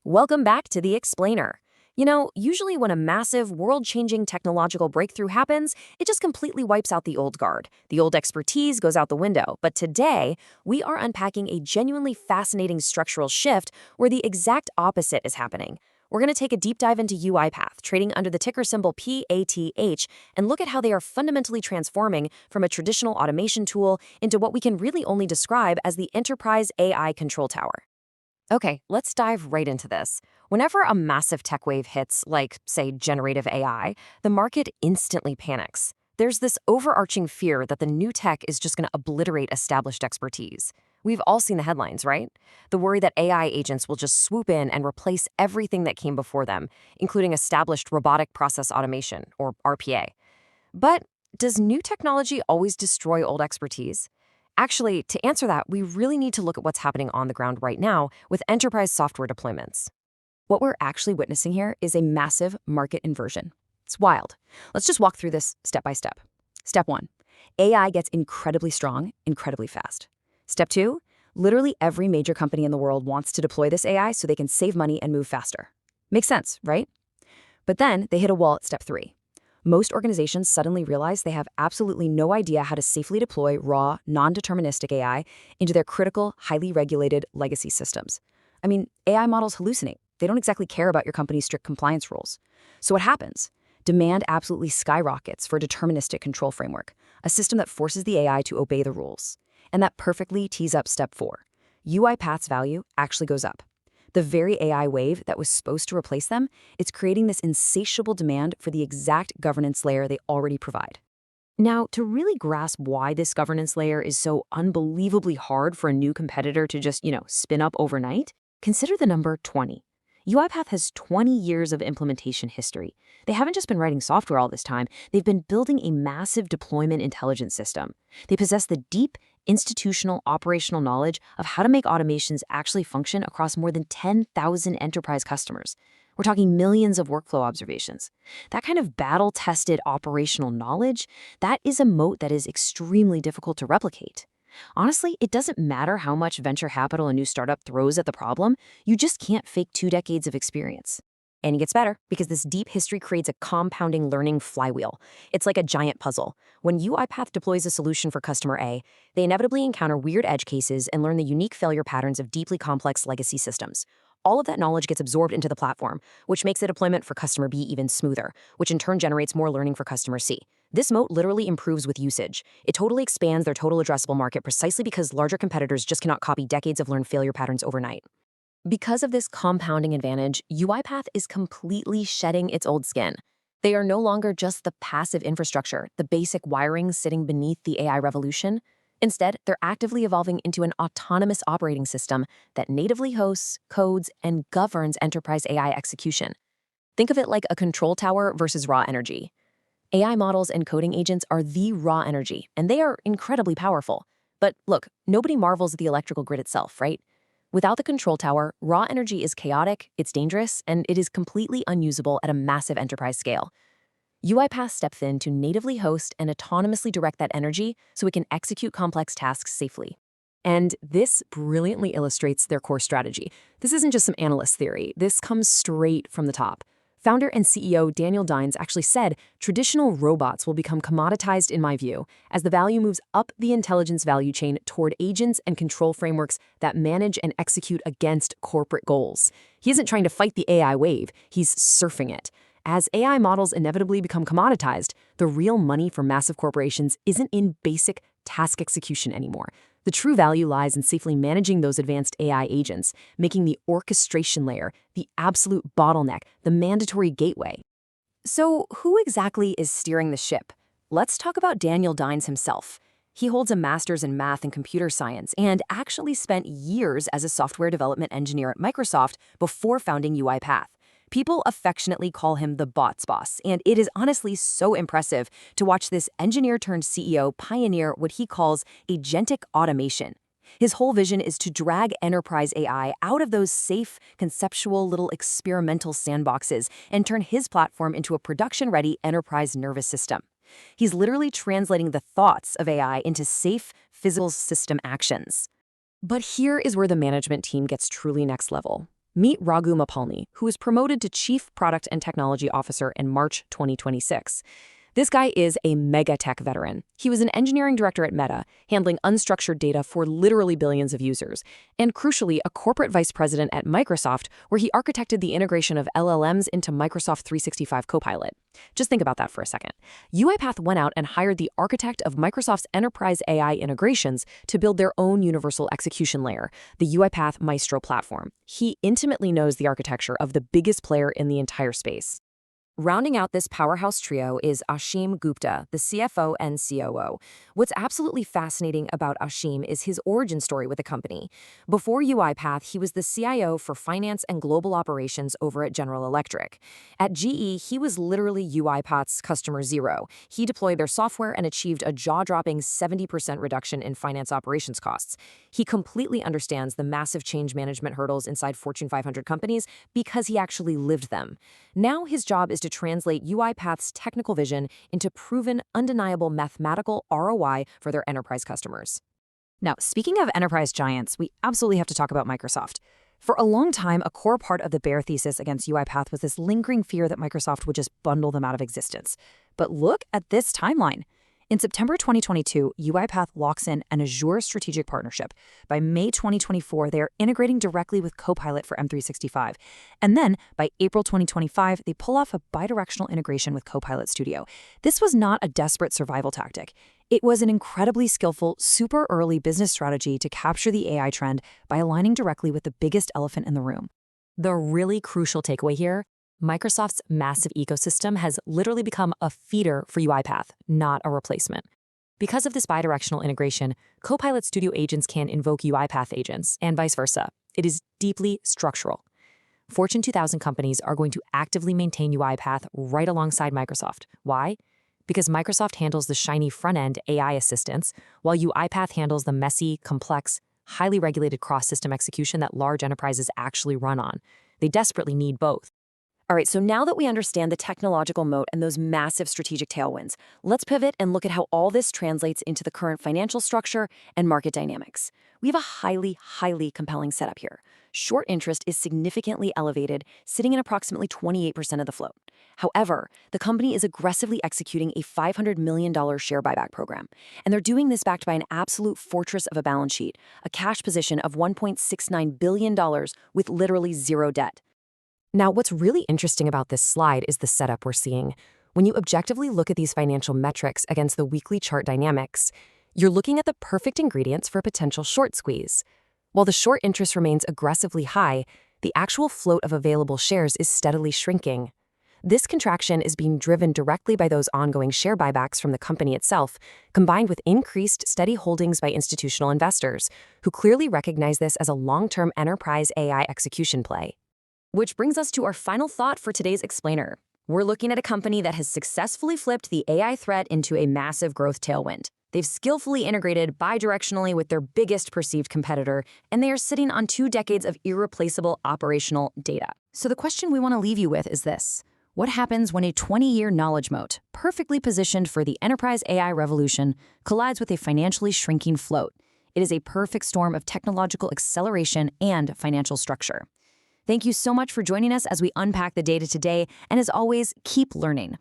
Welcome back to The Explainer. Usually when a massive, world-changing technological breakthrough happens, it just completely wipes out the old guard. The old expertise goes out the window. But today, we are unpacking a genuinely fascinating structural shift where the exact opposite is happening. We're going to take a deep dive into UiPath, trading under the ticker symbol PATH, and look at how they are fundamentally transforming from a traditional automation tool into what we can really only describe as the enterprise AI control tower. Okay, let's dive right into this. Whenever a massive tech wave hits, like, say, generative AI, the market instantly panics. There's this overarching fear that the new tech is just going to obliterate established expertise. We've all seen the headlines, right? The worry that AI agents will just swoop in and replace everything that came before them, including established robotic process automation, or RPA. But does new technology always destroy old expertise? Actually, to answer that, we really need to look at what's happening on the ground right now with enterprise software deployments. What we're actually witnessing here is a massive market inversion. It's wild. Let's just walk through this step by step. Step 1, AI gets incredibly strong, incredibly fast. Step 2, literally every major company in the world wants to deploy this AI so they can save money and move faster. Makes sense, right? But then they hit a wall at step 3. Most organizations suddenly realize they have absolutely no idea how to safely deploy raw, non-deterministic AI into their critical, highly regulated legacy systems. I mean, AI models hallucinate. They don't exactly care about your company's strict compliance rules. So what happens? Demand absolutely skyrockets for a deterministic control framework, a system that forces the AI to obey the rules. And that perfectly tees up step 4. UiPath's value actually goes up. The very AI wave that was supposed to replace them, it's creating this insatiable demand for the exact governance layer they already provide. Now, to really grasp why this governance layer is so unbelievably hard for a new competitor to just, spin up overnight, consider the number 20. UiPath has 20 years of implementation history. They haven't just been writing software all this time, they've been building a massive deployment intelligence system. They possess the deep, institutional operational knowledge of how to make automations actually function across more than 10,000 enterprise customers. We're talking millions of workflow observations. That kind of battle-tested operational knowledge, that is a moat that is extremely difficult to replicate. Honestly, it doesn't matter how much venture capital a new startup throws at the problem, you just can't fake 2 decades of experience. And it gets better because this deep history creates a compounding learning flywheel. It's like a giant puzzle. When UiPath deploys a solution for customer A, they inevitably encounter weird edge cases and learn the unique failure patterns of deeply complex legacy systems. All of that knowledge gets absorbed into the platform, which makes the deployment for customer B even smoother, which in turn generates more learning for customer C. This moat literally improves with usage. It totally expands their total addressable market precisely because larger competitors just cannot copy decades of learned failure patterns overnight. Because of this compounding advantage, UiPath is completely shedding its old skin. They are no longer just the passive infrastructure, the basic wiring sitting beneath the AI revolution. Instead, they're actively evolving into an autonomous operating system that natively hosts, codes, and governs enterprise AI execution. Think of it like a control tower versus raw energy. AI models and coding agents are the raw energy, and they are incredibly powerful. But look, nobody marvels at the electrical grid itself, right? Without the control tower, raw energy is chaotic, it's dangerous, and it is completely unusable at a massive enterprise scale. UiPath steps in to natively host and autonomously direct that energy so it can execute complex tasks safely. And this brilliantly illustrates their core strategy. This isn't just some analyst theory. This comes straight from the top. Founder and CEO Daniel Dines actually said, traditional robots will become commoditized in my view, as the value moves up the intelligence value chain toward agents and control frameworks that manage and execute against corporate goals. He isn't trying to fight the AI wave, he's surfing it. As AI models inevitably become commoditized, the real money for massive corporations isn't in basic task execution anymore. The true value lies in safely managing those advanced AI agents, making the orchestration layer the absolute bottleneck, the mandatory gateway. So who exactly is steering the ship? Let's talk about Daniel Dines himself. He holds a master's in math and computer science and actually spent years as a software development engineer at Microsoft before founding UiPath. People affectionately call him the bots boss, and it is honestly so impressive to watch this engineer-turned-CEO pioneer what he calls agentic automation. His whole vision is to drag enterprise AI out of those safe, conceptual little experimental sandboxes and turn his platform into a production-ready enterprise nervous system. He's literally translating the thoughts of AI into safe, physical system actions. But here is where the management team gets truly next level. Meet Raghu Mapalni, who was promoted to Chief Product and Technology Officer in March 2026. This guy is a mega tech veteran. He was an engineering director at Meta, handling unstructured data for literally billions of users, and crucially, a corporate vice president at Microsoft, where he architected the integration of LLMs into Microsoft 365 Copilot. Just think about that for a second. UiPath went out and hired the architect of Microsoft's enterprise AI integrations to build their own universal execution layer, the UiPath Maestro platform. He intimately knows the architecture of the biggest player in the entire space. Rounding out this powerhouse trio is Ashim Gupta, the CFO and COO. What's absolutely fascinating about Ashim is his origin story with the company. Before UiPath, he was the CIO for finance and global operations over at General Electric. At GE, he was literally UiPath's customer zero. He deployed their software and achieved a jaw-dropping 70% reduction in finance operations costs. He completely understands the massive change management hurdles inside Fortune 500 companies because he actually lived them. Now his job is to translate UiPath's technical vision into proven, undeniable mathematical ROI for their enterprise customers. Now, speaking of enterprise giants, we absolutely have to talk about Microsoft. For a long time, a core part of the bear thesis against UiPath was this lingering fear that Microsoft would just bundle them out of existence. But look at this timeline. In September 2022, UiPath locks in an Azure strategic partnership. By May 2024, they are integrating directly with Copilot for M365. And then, by April 2025, they pull off a bidirectional integration with Copilot Studio. This was not a desperate survival tactic. It was an incredibly skillful, super early business strategy to capture the AI trend by aligning directly with the biggest elephant in the room. The really crucial takeaway here: Microsoft's massive ecosystem has literally become a feeder for UiPath, not a replacement. Because of this bidirectional integration, Copilot Studio agents can invoke UiPath agents, and vice versa. It is deeply structural. Fortune 2000 companies are going to actively maintain UiPath right alongside Microsoft. Why? Because Microsoft handles the shiny front-end AI assistance, while UiPath handles the messy, complex, highly regulated cross-system execution that large enterprises actually run on. They desperately need both. All right, so now that we understand the technological moat and those massive strategic tailwinds, let's pivot and look at how all this translates into the current financial structure and market dynamics. We have a highly compelling setup here. Short interest is significantly elevated, sitting at approximately 28% of the float. However, the company is aggressively executing a $500 million share buyback program, and they're doing this backed by an absolute fortress of a balance sheet, a cash position of $1.69 billion with literally zero debt. Now, what's really interesting about this slide is the setup we're seeing. When you objectively look at these financial metrics against the weekly chart dynamics, you're looking at the perfect ingredients for a potential short squeeze. While the short interest remains aggressively high, the actual float of available shares is steadily shrinking. This contraction is being driven directly by those ongoing share buybacks from the company itself, combined with increased steady holdings by institutional investors, who clearly recognize this as a long-term enterprise AI execution play. Which brings us to our final thought for today's explainer. We're looking at a company that has successfully flipped the AI threat into a massive growth tailwind. They've skillfully integrated bidirectionally with their biggest perceived competitor, and they are sitting on 2 decades of irreplaceable operational data. So the question we want to leave you with is this: what happens when a 20-year knowledge moat, perfectly positioned for the enterprise AI revolution, collides with a financially shrinking float? It is a perfect storm of technological acceleration and financial structure. Thank you so much for joining us as we unpack the data today, and as always, keep learning.